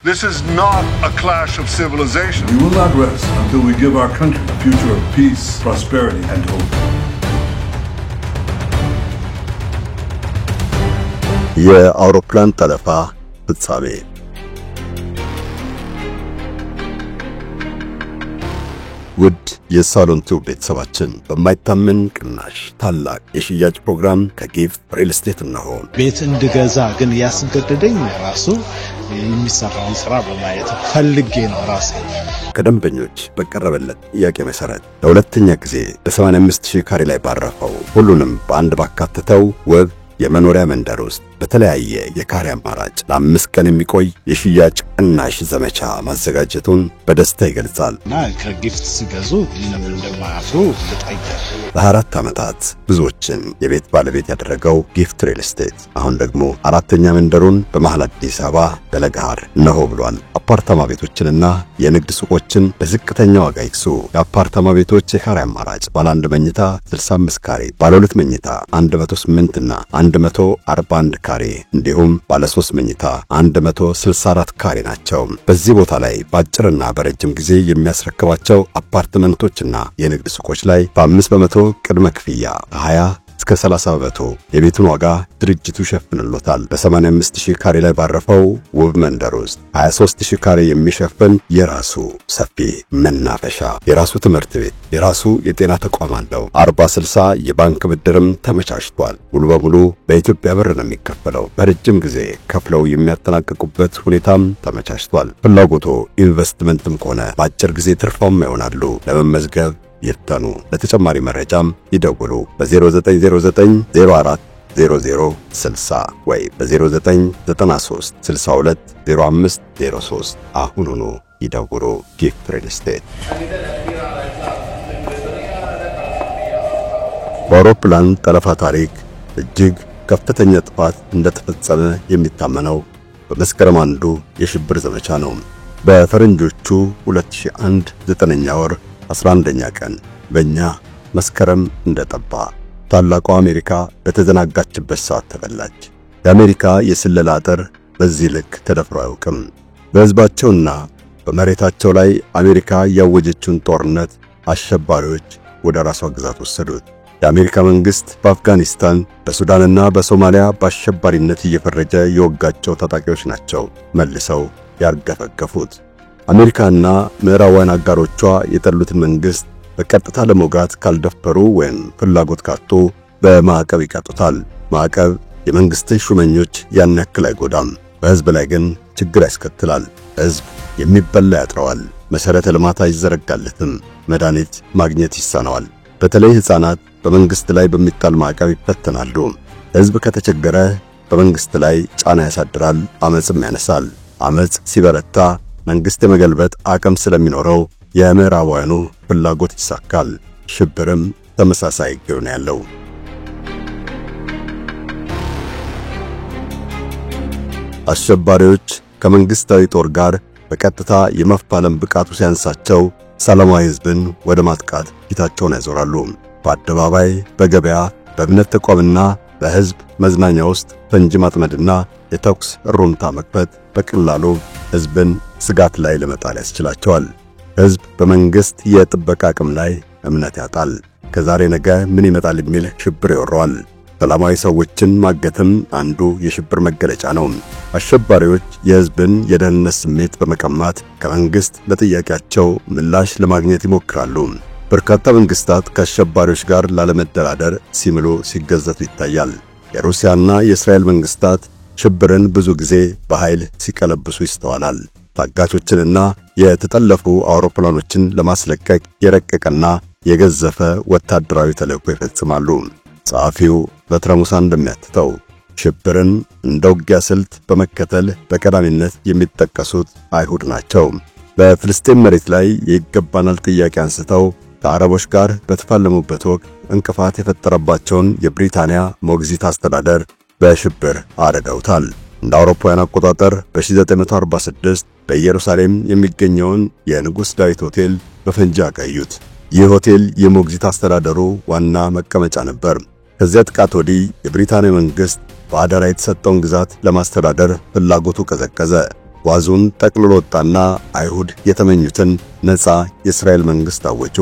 This is not a clash of civilization. We will not rest until we give our country a future of peace, prosperity, and hope. የአውሮፕላን ጠለፋ ፍጻሜ ውድ የሳሎን ቲዩብ ቤተሰባችን በማይታመን ቅናሽ ታላቅ የሽያጭ ፕሮግራም ከጊፍት ሪል ስቴት ነው። ቤት እንድገዛ ግን ያስገደደኝ ራሱ የሚሰራው ስራ በማየት ፈልጌ ነው ራሴ ከደንበኞች በቀረበለት ጥያቄ መሰረት ለሁለተኛ ጊዜ በ85000 ካሬ ላይ ባረፈው ሁሉንም በአንድ ባካተተው ውብ የመኖሪያ መንደር ውስጥ በተለያየ የካሬ አማራጭ ለ5 ቀን የሚቆይ የሽያጭ ቅናሽ ዘመቻ ማዘጋጀቱን በደስታ ይገልጻል። እና ከጊፍት ሲገዙ ለምን እንደማያፍሩ ልጠይቅ። ለ4 ዓመታት ብዙዎችን የቤት ባለቤት ያደረገው ጊፍት ሪል ስቴት አሁን ደግሞ አራተኛ መንደሩን በመሃል አዲስ አበባ በለጋሃር ነው ብሏል። አፓርታማ ቤቶችንና የንግድ ሱቆችን በዝቅተኛ ዋጋ ይክሱ። የአፓርታማ ቤቶች የካሬ አማራጭ ባለ 1 መኝታ 65 ካሬ፣ ባለ 2 መኝታ 108 እና 141 ካሬ እንዲሁም ባለ 3 መኝታ 164 ካሬ ናቸው። በዚህ ቦታ ላይ በአጭርና በረጅም ጊዜ የሚያስረክባቸው አፓርትመንቶችና የንግድ ሱቆች ላይ በ5% ቅድመ ክፍያ 20 እስከ 30% የቤቱን ዋጋ ድርጅቱ ይሸፍንሎታል። በ85000 ካሬ ላይ ባረፈው ውብ መንደር ውስጥ 23000 ካሬ የሚሸፍን የራሱ ሰፊ መናፈሻ፣ የራሱ ትምህርት ቤት፣ የራሱ የጤና ተቋም አለው። 40/60 የባንክ ብድርም ተመቻችቷል። ሙሉ በሙሉ በኢትዮጵያ ብር ነው የሚከፈለው። በረጅም ጊዜ ከፍለው የሚያጠናቅቁበት ሁኔታም ተመቻችቷል። ፍላጎቶ ኢንቨስትመንትም ከሆነ በአጭር ጊዜ ትርፋማ ይሆናሉ። ለመመዝገብ ይፍጠኑ። ለተጨማሪ መረጃም ይደውሉ በ0909 04 0060 ወይ በ0993 62 05 03 አሁኑኑ ይደውሉ። ጊፍት ሪል ስቴት። በአውሮፕላን ጠለፋ ታሪክ እጅግ ከፍተኛ ጥፋት እንደተፈጸመ የሚታመነው በመስከረም አንዱ የሽብር ዘመቻ ነው። በፈረንጆቹ 2001 9ኛ ወር 11ኛ ቀን በእኛ መስከረም እንደጠባ ታላቋ አሜሪካ በተዘናጋችበት ሰዓት ተበላች። የአሜሪካ የስለላ አጥር በዚህ ልክ ተደፍሮ አያውቅም። በሕዝባቸውና በመሬታቸው ላይ አሜሪካ ያወጀችውን ጦርነት አሸባሪዎች ወደ ራሷ ግዛት ወሰዱት። የአሜሪካ መንግስት በአፍጋኒስታን በሱዳንና በሶማሊያ በአሸባሪነት እየፈረጀ የወጋቸው ታጣቂዎች ናቸው መልሰው ያርገፈገፉት። አሜሪካና ምዕራባውያን አጋሮቿ የጠሉትን መንግስት በቀጥታ ለመውጋት ካልደፈሩ ወይም ፍላጎት ካጡ በማዕቀብ ይቀጡታል። ማዕቀብ የመንግስትን ሹመኞች ያን ያክል አይጎዳም፣ በህዝብ ላይ ግን ችግር ያስከትላል። ህዝብ የሚበላ ያጥረዋል፣ መሰረተ ልማት አይዘረጋለትም፣ መድኃኒት ማግኘት ይሳነዋል። በተለይ ህፃናት በመንግስት ላይ በሚጣል ማዕቀብ ይፈተናሉ። ህዝብ ከተቸገረ በመንግስት ላይ ጫና ያሳድራል፣ አመጽም ያነሳል። አመጽ ሲበረታ መንግስት የመገልበጥ አቅም ስለሚኖረው የምዕራባውያኑ ፍላጎት ይሳካል። ሽብርም ተመሳሳይ ግብ ነው ያለው። አሸባሪዎች ከመንግስታዊ ጦር ጋር በቀጥታ የመፋለም ብቃቱ ሲያንሳቸው ሰላማዊ ህዝብን ወደ ማጥቃት ፊታቸውን ያዞራሉ። በአደባባይ፣ በገበያ፣ በእምነት ተቋምና በህዝብ መዝናኛ ውስጥ ፈንጂ ማጥመድና የተኩስ ሩምታ መክፈት በቀላሉ ህዝብን ስጋት ላይ ለመጣል ያስችላቸዋል። ህዝብ በመንግስት የጥበቃ አቅም ላይ እምነት ያጣል። ከዛሬ ነገ ምን ይመጣል የሚል ሽብር ይወረዋል። ሰላማዊ ሰዎችን ማገትም አንዱ የሽብር መገለጫ ነው። አሸባሪዎች የህዝብን የደህንነት ስሜት በመቀማት ከመንግስት ለጥያቄያቸው ምላሽ ለማግኘት ይሞክራሉ። በርካታ መንግስታት ከአሸባሪዎች ጋር ላለመደራደር ሲምሉ ሲገዘቱ ይታያል። የሩሲያና የእስራኤል መንግስታት ሽብርን ብዙ ጊዜ በኃይል ሲቀለብሱ ይስተዋላል። ታጋቾችንና የተጠለፉ አውሮፕላኖችን ለማስለቀቅ የረቀቀና የገዘፈ ወታደራዊ ተልዕኮ ይፈጽማሉ። ጸሐፊው በትረ ሙሳ እንደሚያትተው ሽብርን እንደ ውጊያ ስልት በመከተል በቀዳሚነት የሚጠቀሱት አይሁድ ናቸው። በፍልስጤም መሬት ላይ የይገባናል ጥያቄ አንስተው ከአረቦች ጋር በተፋለሙበት ወቅት እንቅፋት የፈጠረባቸውን የብሪታንያ ሞግዚት አስተዳደር በሽብር አረደውታል። እንደ አውሮፓውያን አቆጣጠር በ1946 በኢየሩሳሌም የሚገኘውን የንጉሥ ዳዊት ሆቴል በፈንጂ አጋዩት። ይህ ሆቴል የሞግዚት አስተዳደሩ ዋና መቀመጫ ነበር። ከዚያ ጥቃት ወዲህ የብሪታንያ መንግስት በአደራ የተሰጠውን ግዛት ለማስተዳደር ፍላጎቱ ቀዘቀዘ። ጓዙን ጠቅልሎ ወጣና አይሁድ የተመኙትን ነፃ የእስራኤል መንግስት አወጁ።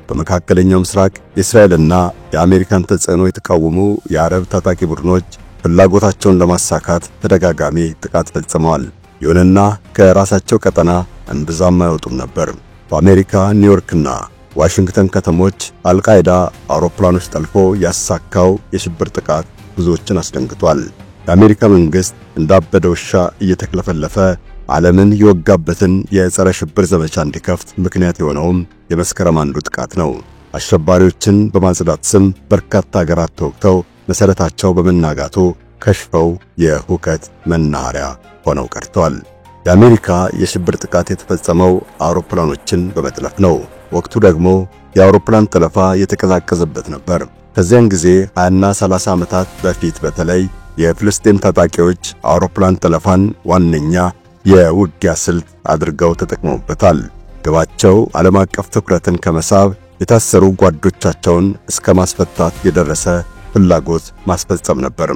በመካከለኛው ምስራቅ የእስራኤልና የአሜሪካን ተጽዕኖ የተቃወሙ የአረብ ታጣቂ ቡድኖች ፍላጎታቸውን ለማሳካት ተደጋጋሚ ጥቃት ፈጽመዋል። ይሁንና ከራሳቸው ቀጠና እንብዛም አይወጡም ነበር። በአሜሪካ ኒውዮርክና ዋሽንግተን ከተሞች አልቃይዳ አውሮፕላኖች ጠልፎ ያሳካው የሽብር ጥቃት ብዙዎችን አስደንግጧል። የአሜሪካ መንግስት እንዳበደ ውሻ እየተክለፈለፈ ዓለምን የወጋበትን የጸረ ሽብር ዘመቻ እንዲከፍት ምክንያት የሆነውም የመስከረም አንዱ ጥቃት ነው። አሸባሪዎችን በማጽዳት ስም በርካታ ሀገራት ተወግተው መሰረታቸው በመናጋቱ ከሽፈው የሁከት መናኸሪያ ሆነው ቀርተዋል። የአሜሪካ የሽብር ጥቃት የተፈጸመው አውሮፕላኖችን በመጥለፍ ነው። ወቅቱ ደግሞ የአውሮፕላን ጠለፋ የተቀዛቀዘበት ነበር። ከዚያን ጊዜ 20ና 30 ዓመታት በፊት በተለይ የፍልስጤም ታጣቂዎች አውሮፕላን ጠለፋን ዋነኛ የውጊያ ስልት አድርገው ተጠቅመውበታል። ግባቸው ዓለም አቀፍ ትኩረትን ከመሳብ የታሰሩ ጓዶቻቸውን እስከ ማስፈታት የደረሰ ፍላጎት ማስፈጸም ነበር።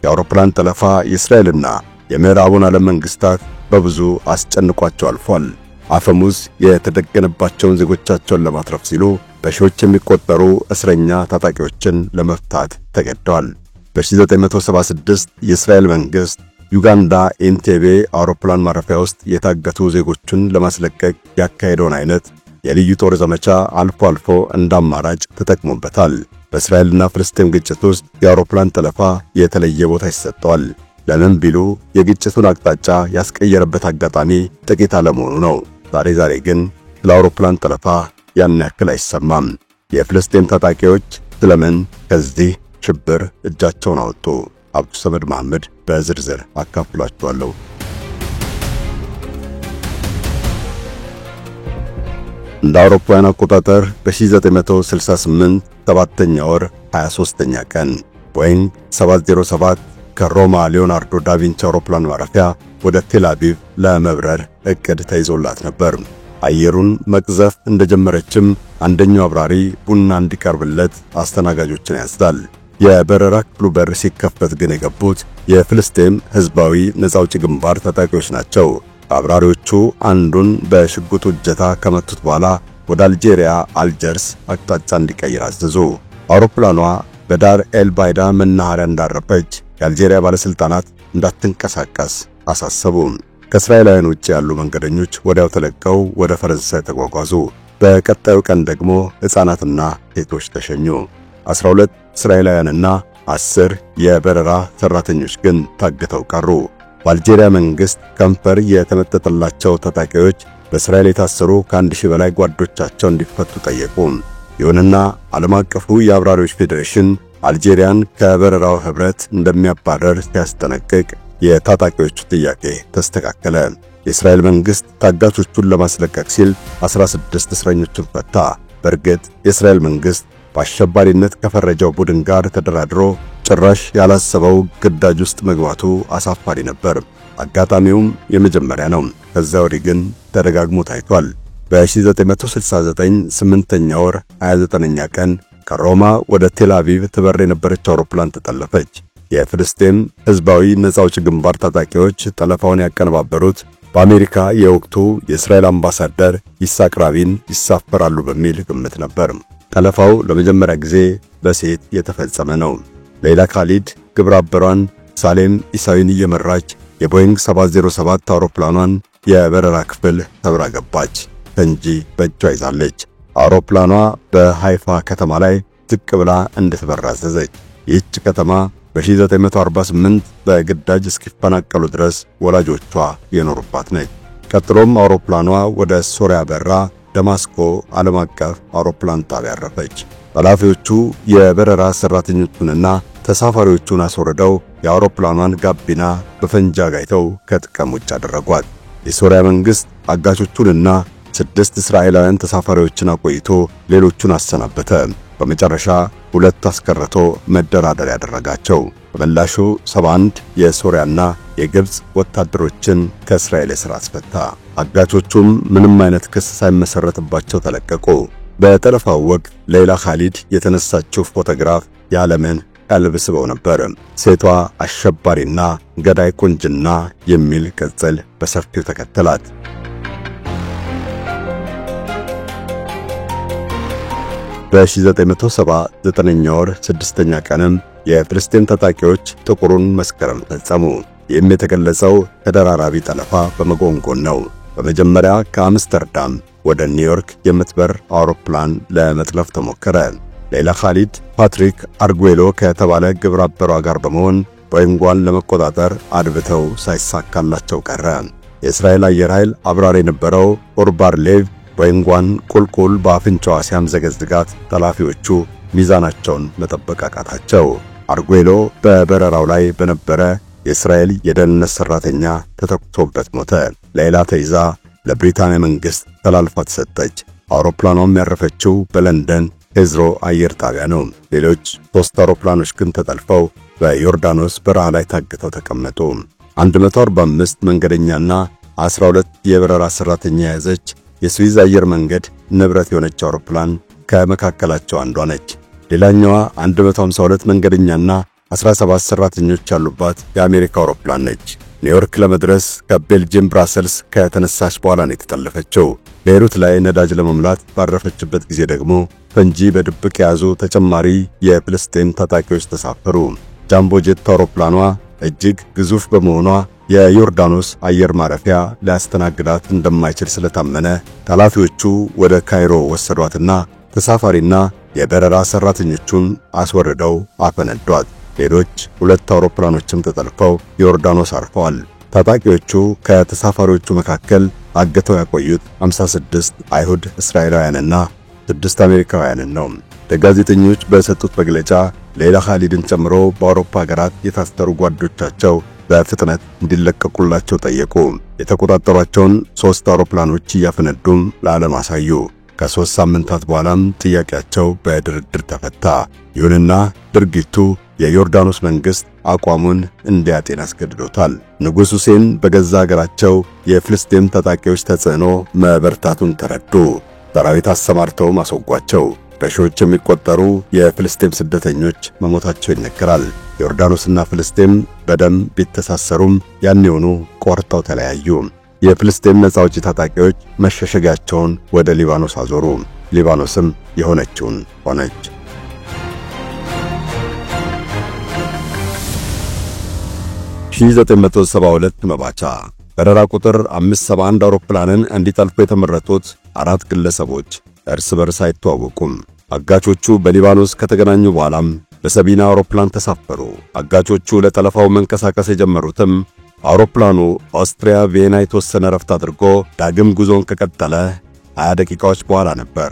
የአውሮፕላን ጠለፋ የእስራኤልና የምዕራቡን ዓለም መንግስታት በብዙ አስጨንቋቸው አልፏል። አፈሙዝ የተደገነባቸውን ዜጎቻቸውን ለማትረፍ ሲሉ በሺዎች የሚቆጠሩ እስረኛ ታጣቂዎችን ለመፍታት ተገደዋል። በ1976 የእስራኤል መንግስት ዩጋንዳ ኤንቴቤ አውሮፕላን ማረፊያ ውስጥ የታገቱ ዜጎችን ለማስለቀቅ ያካሄደውን አይነት የልዩ ጦር ዘመቻ አልፎ አልፎ እንደ አማራጭ ተጠቅሞበታል። በእስራኤልና ፍልስጤም ግጭት ውስጥ የአውሮፕላን ጠለፋ የተለየ ቦታ ይሰጠዋል። ለምን ቢሉ የግጭቱን አቅጣጫ ያስቀየረበት አጋጣሚ ጥቂት አለመሆኑ ነው። ዛሬ ግን ስለ አውሮፕላን ጠለፋ ያን ያክል አይሰማም። የፍልስጤም ታጣቂዎች ስለምን ከዚህ ሽብር እጃቸውን አወጡ? አብዱ ሰመድ መሐመድ በዝርዝር አካፍላችኋለሁ። እንደ አውሮፓውያን አቆጣጠር በ1968 7ኛ ወር 23ኛ ቀን ቦይንግ 707 ከሮማ ሊዮናርዶ ዳቪንቺ አውሮፕላን ማረፊያ ወደ ቴል አቪቭ ለመብረር እቅድ ተይዞላት ነበር። አየሩን መቅዘፍ እንደጀመረችም አንደኛው አብራሪ ቡና እንዲቀርብለት አስተናጋጆችን ያዝዳል። የበረራ ክፍሉ በር ሲከፈት ግን የገቡት የፍልስጤም ህዝባዊ ነፃ አውጪ ግንባር ታጣቂዎች ናቸው። አብራሪዎቹ አንዱን በሽጉጥ እጀታ ከመቱት በኋላ ወደ አልጄሪያ አልጀርስ አቅጣጫ እንዲቀይር አዘዙ። አውሮፕላኗ በዳር ኤል ባይዳ መናኸሪያ እንዳረፈች የአልጄሪያ ባለስልጣናት እንዳትንቀሳቀስ አሳሰቡ። ከእስራኤላውያን ውጭ ያሉ መንገደኞች ወዲያው ተለቀው ወደ ፈረንሳይ ተጓጓዙ። በቀጣዩ ቀን ደግሞ ሕፃናትና ሴቶች ተሸኙ። 12 እስራኤላውያንና 10 የበረራ ሰራተኞች ግን ታግተው ቀሩ። በአልጄሪያ መንግስት ከንፈር የተመጠጠላቸው ታጣቂዎች በእስራኤል የታሰሩ ከ1000 በላይ ጓዶቻቸው እንዲፈቱ ጠየቁ። ይሁንና ዓለም አቀፉ የአብራሪዎች ፌዴሬሽን አልጄሪያን ከበረራው ህብረት እንደሚያባረር ሲያስጠነቅቅ የታጣቂዎቹ ጥያቄ ተስተካከለ። የእስራኤል መንግስት ታጋቾቹን ለማስለቀቅ ሲል 16 እስረኞችን ፈታ። በእርግጥ የእስራኤል መንግስት በአሸባሪነት ከፈረጀው ቡድን ጋር ተደራድሮ ጭራሽ ያላሰበው ግዳጅ ውስጥ መግባቱ አሳፋሪ ነበር። አጋጣሚውም የመጀመሪያ ነው። ከዛ ወዲህ ግን ተደጋግሞ ታይቷል። በ1969 8ኛ ወር 29ኛ ቀን ከሮማ ወደ ቴል አቪቭ ትበር የነበረች አውሮፕላን ተጠለፈች። የፍልስጤም ህዝባዊ ነፃ አውጪ ግንባር ታጣቂዎች ጠለፋውን ያቀነባበሩት በአሜሪካ የወቅቱ የእስራኤል አምባሳደር ይስሐቅ ራቢን ይሳፈራሉ በሚል ግምት ነበር። ጠለፋው ለመጀመሪያ ጊዜ በሴት የተፈጸመ ነው። ሌላ ካሊድ ግብረ አበሯን ሳሌም ኢሳዊን እየመራች የቦይንግ 707 አውሮፕላኗን የበረራ ክፍል ሰብራ ገባች። ፈንጂ በእጇ ይዛለች። አውሮፕላኗ በሃይፋ ከተማ ላይ ዝቅ ብላ እንድትበር አዘዘች። ይህች ከተማ በ1948 በግዳጅ እስኪፈናቀሉ ድረስ ወላጆቿ የኖሩባት ነች። ቀጥሎም አውሮፕላኗ ወደ ሶሪያ በራ ደማስቆ ዓለም አቀፍ አውሮፕላን ጣቢያ አረፈች። ጠላፊዎቹ የበረራ ሰራተኞቹንና ተሳፋሪዎቹን አስወርደው የአውሮፕላኗን ጋቢና በፈንጂ አጋይተው ከጥቅም ውጭ አደረጓት። የሶሪያ መንግስት አጋቾቹንና 6 እስራኤላውያን ተሳፋሪዎችን አቆይቶ ሌሎቹን አሰናበተ። በመጨረሻ 2 አስቀርቶ መደራደር ያደረጋቸው። በመላሹ 71 የሶሪያና የግብጽ ወታደሮችን ከእስራኤል እስር አስፈታ። አጋቾቹም ምንም አይነት ክስ ሳይመሰረትባቸው ተለቀቁ። በጠለፋው ወቅት ሌላ ካሊድ የተነሳችው ፎቶግራፍ የዓለምን ቀልብ ስበው ነበር። ሴቷ አሸባሪና ገዳይ ቁንጅና የሚል ቅጽል በሰፊው ተከተላት። በ1979 ወር 6ኛ ቀንም የፍልስጤም ታጣቂዎች ጥቁሩን መስከረም ፈጸሙ። ይህም የተገለጸው ተደራራቢ ጠለፋ በመጎንጎን ነው። በመጀመሪያ ከአምስተርዳም ወደ ኒውዮርክ የምትበር አውሮፕላን ለመጥለፍ ተሞከረ። ሌላ ኻሊድ ፓትሪክ አርጉዌሎ ከተባለ ግብረ አበሯ ጋር በመሆን ቦይንጓን ለመቆጣጠር አድብተው ሳይሳካላቸው ቀረ። የእስራኤል አየር ኃይል አብራሪ የነበረው ኦርባርሌቭ ቦይንጓን ቁልቁል በአፍንጫዋ ሲያምዘገዝጋት ጠላፊዎቹ ሚዛናቸውን መጠበቅ አቃታቸው። አርጉዌሎ በበረራው ላይ በነበረ የእስራኤል የደህንነት ሰራተኛ ተተኩሶበት ሞተ። ሌላ ተይዛ ለብሪታንያ መንግስት ተላልፋ ተሰጠች። አውሮፕላኗም ያረፈችው በለንደን ሄዝሮ አየር ጣቢያ ነው። ሌሎች 3 አውሮፕላኖች ግን ተጠልፈው በዮርዳኖስ በረሃ ላይ ታግተው ተቀመጡ። 145 መንገደኛና 12 የበረራ ሰራተኛ የያዘች የስዊዝ አየር መንገድ ንብረት የሆነች አውሮፕላን ከመካከላቸው አንዷ ነች። ሌላኛዋ 152 መንገደኛና 17 ሰራተኞች ያሉባት የአሜሪካ አውሮፕላን ነች። ኒውዮርክ ለመድረስ ከቤልጂየም ብራሰልስ ከተነሳች በኋላ ነው የተጠለፈችው። ቤይሩት ላይ ነዳጅ ለመሙላት ባረፈችበት ጊዜ ደግሞ ፈንጂ በድብቅ የያዙ ተጨማሪ የፍልስጤም ታጣቂዎች ተሳፈሩ። ጃምቦ ጄት አውሮፕላኗ እጅግ ግዙፍ በመሆኗ የዮርዳኖስ አየር ማረፊያ ሊያስተናግዳት እንደማይችል ስለታመነ ጠላፊዎቹ ወደ ካይሮ ወሰዷትና ተሳፋሪና የበረራ ሰራተኞቹን አስወርደው አፈነዷት። ሌሎች 2 አውሮፕላኖችም ተጠልፈው ዮርዳኖስ አርፈዋል። ታጣቂዎቹ ከተሳፋሪዎቹ መካከል አገተው ያቆዩት 56 አይሁድ እስራኤላውያንና 6 አሜሪካውያንን ነው። ለጋዜጠኞች በሰጡት መግለጫ ሌላ ኻሊድን ጨምሮ በአውሮፓ ሀገራት የታሰሩ ጓዶቻቸው በፍጥነት እንዲለቀቁላቸው ጠየቁ። የተቆጣጠሯቸውን 3 አውሮፕላኖች እያፈነዱም ለዓለም አሳዩ። ከ3 ሳምንታት በኋላም ጥያቄያቸው በድርድር ተፈታ። ይሁንና ድርጊቱ የዮርዳኖስ መንግስት አቋሙን እንዲያጤን አስገድዶታል። ንጉሥ ሁሴን በገዛ ሀገራቸው የፍልስጤም ታጣቂዎች ተጽዕኖ መበርታቱን ተረዱ። ሰራዊት አሰማርተው ማስወጓቸው። በሺዎች የሚቆጠሩ የፍልስጤም ስደተኞች መሞታቸው ይነገራል። ዮርዳኖስና ፍልስጤም በደም ቢተሳሰሩም ያኔውኑ ቆርጠው ተለያዩ። የፍልስጤም ነፃ አውጪ ታጣቂዎች መሸሸጊያቸውን ወደ ሊባኖስ አዞሩ። ሊባኖስም የሆነችውን ሆነች። 1972 መባቻ በረራ ቁጥር 571 አውሮፕላንን እንዲጠልፉ የተመረጡት 4 ግለሰቦች እርስ በርስ አይተዋወቁም። አጋቾቹ በሊባኖስ ከተገናኙ በኋላም በሰቢና አውሮፕላን ተሳፈሩ። አጋቾቹ ለጠለፋው መንቀሳቀስ የጀመሩትም አውሮፕላኑ ኦስትሪያ ቪየና የተወሰነ ረፍት አድርጎ ዳግም ጉዞን ከቀጠለ 20 ደቂቃዎች በኋላ ነበር።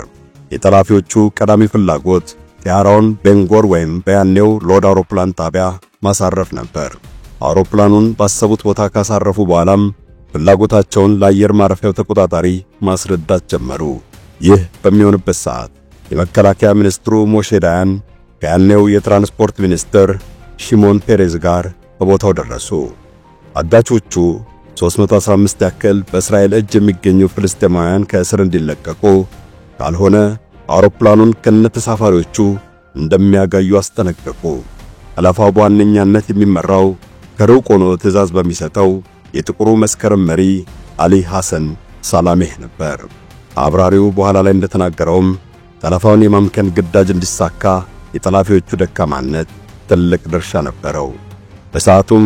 የጠላፊዎቹ ቀዳሚ ፍላጎት ጢያራውን ቤንጎር ወይም በያኔው ሎድ አውሮፕላን ጣቢያ ማሳረፍ ነበር። አውሮፕላኑን ባሰቡት ቦታ ካሳረፉ በኋላም ፍላጎታቸውን ለአየር ማረፊያው ተቆጣጣሪ ማስረዳት ጀመሩ። ይህ በሚሆንበት ሰዓት የመከላከያ ሚኒስትሩ ሞሼ ዳያን ከያኔው የትራንስፖርት ሚኒስትር ሺሞን ፔሬዝ ጋር በቦታው ደረሱ። አጋቾቹ 315 ያክል በእስራኤል እጅ የሚገኙ ፍልስጤማውያን ከእስር እንዲለቀቁ ካልሆነ አውሮፕላኑን ከነተሳፋሪዎቹ እንደሚያጋዩ አስጠነቀቁ። ጠለፋው በዋነኛነት የሚመራው ከሩቅ ሆኖ ትዕዛዝ በሚሰጠው የጥቁሩ መስከረም መሪ አሊ ሐሰን ሳላሜህ ነበር። አብራሪው በኋላ ላይ እንደተናገረውም ጠለፋውን የማምከን ግዳጅ እንዲሳካ የጠላፊዎቹ ደካማነት ትልቅ ድርሻ ነበረው። በሰዓቱም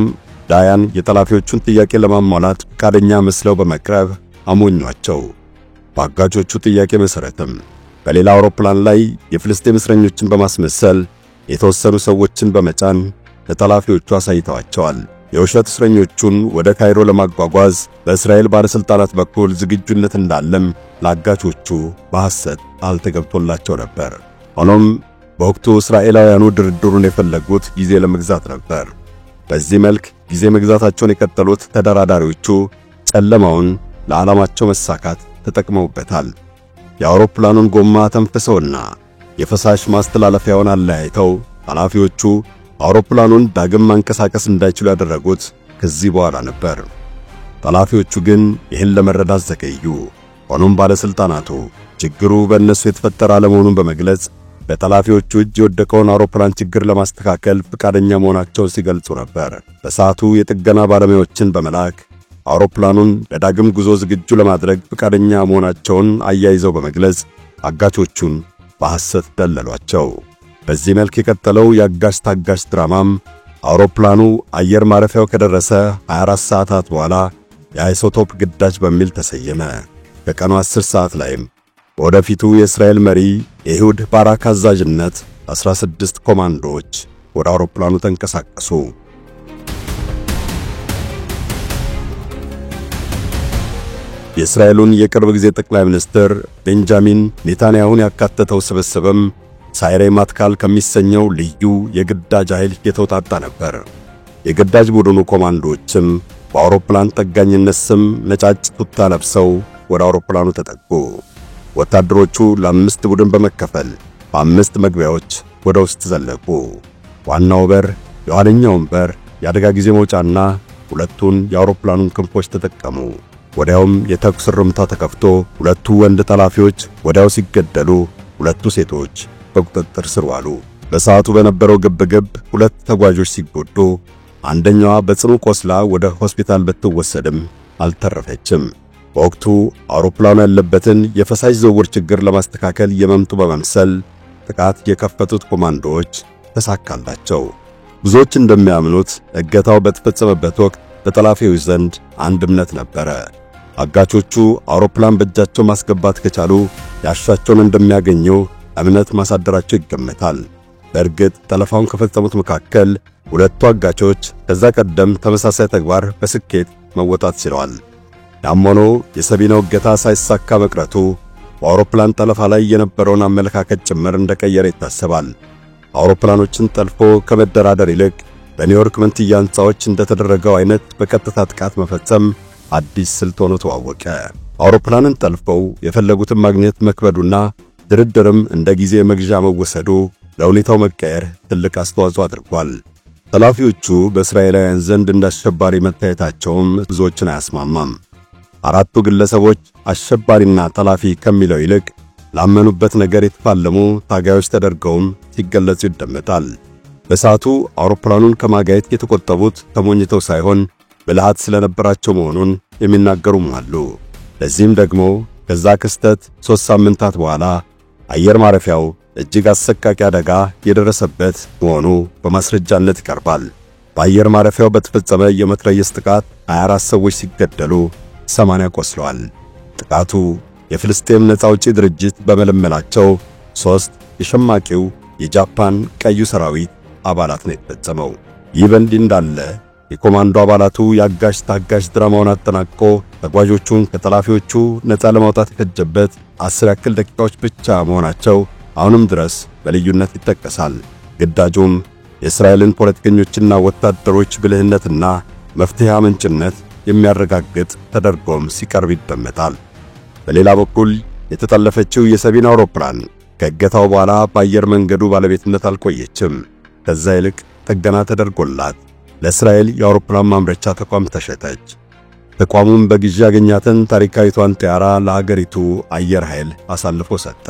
ዳያን የጠላፊዎቹን ጥያቄ ለማሟላት ፈቃደኛ መስለው በመቅረብ አሞኟቸው። በአጋቾቹ ጥያቄ መሰረትም በሌላ አውሮፕላን ላይ የፍልስጤም እስረኞችን በማስመሰል የተወሰኑ ሰዎችን በመጫን ለጠላፊዎቹ አሳይተዋቸዋል። የውሸት እስረኞቹን ወደ ካይሮ ለማጓጓዝ በእስራኤል ባለስልጣናት በኩል ዝግጁነት እንዳለም ለአጋቾቹ በሐሰት አልተገብቶላቸው ነበር። ሆኖም በወቅቱ እስራኤላውያኑ ድርድሩን የፈለጉት ጊዜ ለመግዛት ነበር። በዚህ መልክ ጊዜ መግዛታቸውን የቀጠሉት ተደራዳሪዎቹ ጨለማውን ለዓላማቸው መሳካት ተጠቅመውበታል። የአውሮፕላኑን ጎማ ተንፍሰውና የፈሳሽ ማስተላለፊያውን አለያይተው ኃላፊዎቹ አውሮፕላኑን ዳግም ማንቀሳቀስ እንዳይችሉ ያደረጉት ከዚህ በኋላ ነበር። ጠላፊዎቹ ግን ይህን ለመረዳት ዘገዩ። ሆኖም ባለስልጣናቱ ችግሩ በእነሱ የተፈጠረ አለመሆኑን በመግለጽ በጠላፊዎቹ እጅ የወደቀውን አውሮፕላን ችግር ለማስተካከል ፈቃደኛ መሆናቸውን ሲገልጹ ነበር። በሰዓቱ የጥገና ባለሙያዎችን በመላክ አውሮፕላኑን ለዳግም ጉዞ ዝግጁ ለማድረግ ፈቃደኛ መሆናቸውን አያይዘው በመግለጽ አጋቾቹን በሐሰት ደለሏቸው። በዚህ መልክ የቀጠለው የአጋሽ ታጋሽ ድራማም አውሮፕላኑ አየር ማረፊያው ከደረሰ 24 ሰዓታት በኋላ የአይሶቶፕ ግዳጅ በሚል ተሰየመ። ከቀኑ 10 ሰዓት ላይም ወደፊቱ የእስራኤል መሪ ኤሁድ ባራክ አዛዥነት 16 ኮማንዶዎች ወደ አውሮፕላኑ ተንቀሳቀሱ። የእስራኤሉን የቅርብ ጊዜ ጠቅላይ ሚኒስትር ቤንጃሚን ኔታንያሁን ያካተተው ስብስብም ሳይሬ ማትካል ከሚሰኘው ልዩ የግዳጅ ኃይል የተውጣጣ ነበር። የግዳጅ ቡድኑ ኮማንዶዎችም በአውሮፕላን ጠጋኝነት ስም ነጫጭ ቱታ ለብሰው ወደ አውሮፕላኑ ተጠጉ። ወታደሮቹ ለአምስት ቡድን በመከፈል በአምስት መግቢያዎች ወደ ውስጥ ዘለቁ። ዋናው በር፣ የኋለኛውን በር፣ የአደጋ ጊዜ መውጫና ሁለቱን የአውሮፕላኑን ክንፎች ተጠቀሙ። ወዲያውም የተኩስ ርምታ ተከፍቶ ሁለቱ ወንድ ጠላፊዎች ወዲያው ሲገደሉ፣ ሁለቱ ሴቶች በቁጥጥር ስር ዋሉ። በሰዓቱ በነበረው ግብግብ ሁለት ተጓዦች ሲጎዱ፣ አንደኛዋ በጽኑ ቆስላ ወደ ሆስፒታል ብትወሰድም አልተረፈችም። በወቅቱ አውሮፕላኑ ያለበትን የፈሳሽ ዝውውር ችግር ለማስተካከል የመምጡ በመምሰል ጥቃት የከፈቱት ኮማንዶዎች ተሳካላቸው። ብዙዎች እንደሚያምኑት እገታው በተፈጸመበት ወቅት በጠላፊዎች ዘንድ አንድ እምነት ነበረ። አጋቾቹ አውሮፕላን በእጃቸው ማስገባት ከቻሉ ያሻቸውን እንደሚያገኙ እምነት ማሳደራቸው ይገመታል። በእርግጥ ጠለፋውን ከፈጸሙት መካከል ሁለቱ አጋቾች ከዛ ቀደም ተመሳሳይ ተግባር በስኬት መወጣት ችለዋል። ያም ሆኖ የሰቢናው እገታ ሳይሳካ መቅረቱ በአውሮፕላን ጠለፋ ላይ የነበረውን አመለካከት ጭምር እንደቀየረ ይታሰባል። አውሮፕላኖችን ጠልፎ ከመደራደር ይልቅ በኒውዮርክ መንትያ ሕንፃዎች እንደተደረገው አይነት በቀጥታ ጥቃት መፈጸም አዲስ ስልት ሆኖ ተዋወቀ። አውሮፕላንን ጠልፈው የፈለጉትን ማግኘት መክበዱና ድርድርም እንደ ጊዜ መግዣ መወሰዱ ለሁኔታው መቀየር ትልቅ አስተዋጽኦ አድርጓል። ጠላፊዎቹ በእስራኤላውያን ዘንድ እንዳሸባሪ መታየታቸውም ብዙዎችን አያስማማም። አራቱ ግለሰቦች አሸባሪና ጠላፊ ከሚለው ይልቅ ላመኑበት ነገር የተፋለሙ ታጋዮች ተደርገውም ሲገለጹ ይደመጣል። በሰዓቱ አውሮፕላኑን ከማጋየት የተቆጠቡት ተሞኝተው ሳይሆን ብልሃት ስለነበራቸው መሆኑን የሚናገሩም አሉ። ለዚህም ደግሞ ከዛ ክስተት 3 ሳምንታት በኋላ አየር ማረፊያው እጅግ አሰቃቂ አደጋ የደረሰበት መሆኑ በማስረጃነት ይቀርባል። በአየር ማረፊያው በተፈጸመ የመትረየስ ጥቃት 24 ሰዎች ሲገደሉ 80 ቆስለዋል። ጥቃቱ የፍልስጤም ነፃ አውጪ ድርጅት በመለመላቸው 3 የሸማቂው የጃፓን ቀዩ ሰራዊት አባላት ነው የተፈጸመው። ይህ በእንዲህ እንዳለ የኮማንዶ አባላቱ የአጋሽ ታጋሽ ድራማውን አጠናቆ ተጓዦቹን ከጠላፊዎቹ ነፃ ለማውጣት የፈጀበት 10 ያክል ደቂቃዎች ብቻ መሆናቸው አሁንም ድረስ በልዩነት ይጠቀሳል። ግዳጁም የእስራኤልን ፖለቲከኞችና ወታደሮች ብልህነትና መፍትሄ አመንጭነት የሚያረጋግጥ ተደርጎም ሲቀርብ ይደመጣል። በሌላ በኩል የተጠለፈችው የሰቢና አውሮፕላን ከእገታው በኋላ በአየር መንገዱ ባለቤትነት አልቆየችም። ከዛ ይልቅ ጥገና ተደርጎላት ለእስራኤል የአውሮፕላን ማምረቻ ተቋም ተሸጠች። ተቋሙም በግዢ ያገኛትን ታሪካዊቷን ጢያራ ለሀገሪቱ አየር ኃይል አሳልፎ ሰጠ።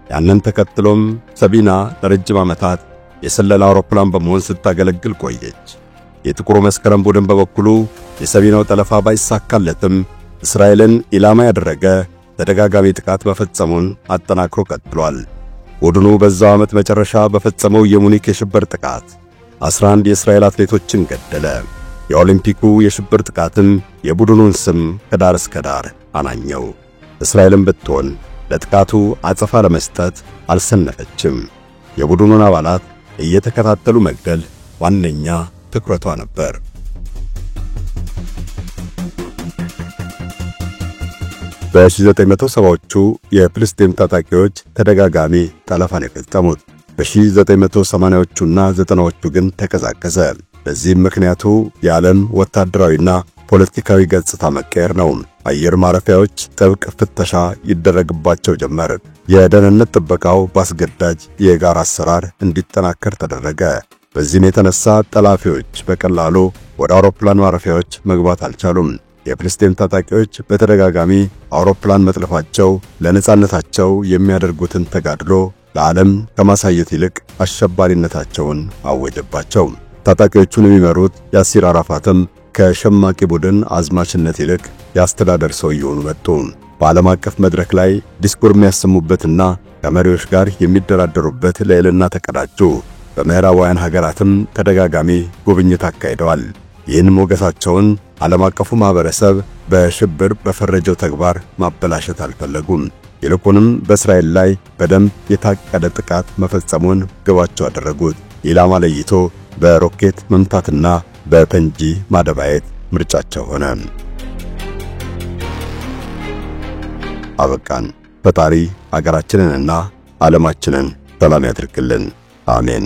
ያንን ተከትሎም ሰቢና ለረጅም ዓመታት የሰለላ አውሮፕላን በመሆን ስታገለግል ቆየች። የጥቁሩ መስከረም ቡድን በበኩሉ የሰቢናው ጠለፋ ባይሳካለትም እስራኤልን ኢላማ ያደረገ ተደጋጋሚ ጥቃት መፈጸሙን አጠናክሮ ቀጥሏል። ቡድኑ በዛው ዓመት መጨረሻ በፈጸመው የሙኒክ የሽብር ጥቃት 11 የእስራኤል አትሌቶችን ገደለ። የኦሊምፒኩ የሽብር ጥቃትም የቡድኑን ስም ከዳር እስከ ዳር አናኘው። እስራኤልም ብትሆን ለጥቃቱ አጸፋ ለመስጠት አልሰነፈችም። የቡድኑን አባላት እየተከታተሉ መግደል ዋነኛ ትኩረቷ ነበር። በ1970ዎቹ የፍልስጤም ታጣቂዎች ተደጋጋሚ ጠለፋን የፈጸሙት፣ በ1980ዎቹና 90ዎቹ ግን ተቀዛቀዘ። በዚህም ምክንያቱ የዓለም ወታደራዊና ፖለቲካዊ ገጽታ መቀየር ነው። አየር ማረፊያዎች ጥብቅ ፍተሻ ይደረግባቸው ጀመር። የደህንነት ጥበቃው በአስገዳጅ የጋራ አሰራር እንዲጠናከር ተደረገ። በዚህም የተነሳ ጠላፊዎች በቀላሉ ወደ አውሮፕላን ማረፊያዎች መግባት አልቻሉም። የፍልስጤም ታጣቂዎች በተደጋጋሚ አውሮፕላን መጥለፋቸው ለነጻነታቸው የሚያደርጉትን ተጋድሎ ለዓለም ከማሳየት ይልቅ አሸባሪነታቸውን አወጀባቸው። ታጣቂዎቹን የሚመሩት ያሲር አራፋትም ከሸማቂ ቡድን አዝማችነት ይልቅ የአስተዳደር ሰው እየሆኑ መጡ። በዓለም አቀፍ መድረክ ላይ ዲስኩር የሚያሰሙበትና ከመሪዎች ጋር የሚደራደሩበት ልዕልና ተቀዳጁ። በምዕራባውያን ሀገራትም ተደጋጋሚ ጉብኝት አካሂደዋል። ይህን ሞገሳቸውን ዓለም አቀፉ ማህበረሰብ በሽብር በፈረጀው ተግባር ማበላሸት አልፈለጉም። ይልቁንም በእስራኤል ላይ በደንብ የታቀደ ጥቃት መፈጸሙን ግባቸው አደረጉት። ኢላማ ለይቶ በሮኬት መምታትና በፈንጂ ማደባየት ምርጫቸው ሆነ። አበቃን። ፈጣሪ አገራችንንና ዓለማችንን ሰላም ያድርግልን። አሜን።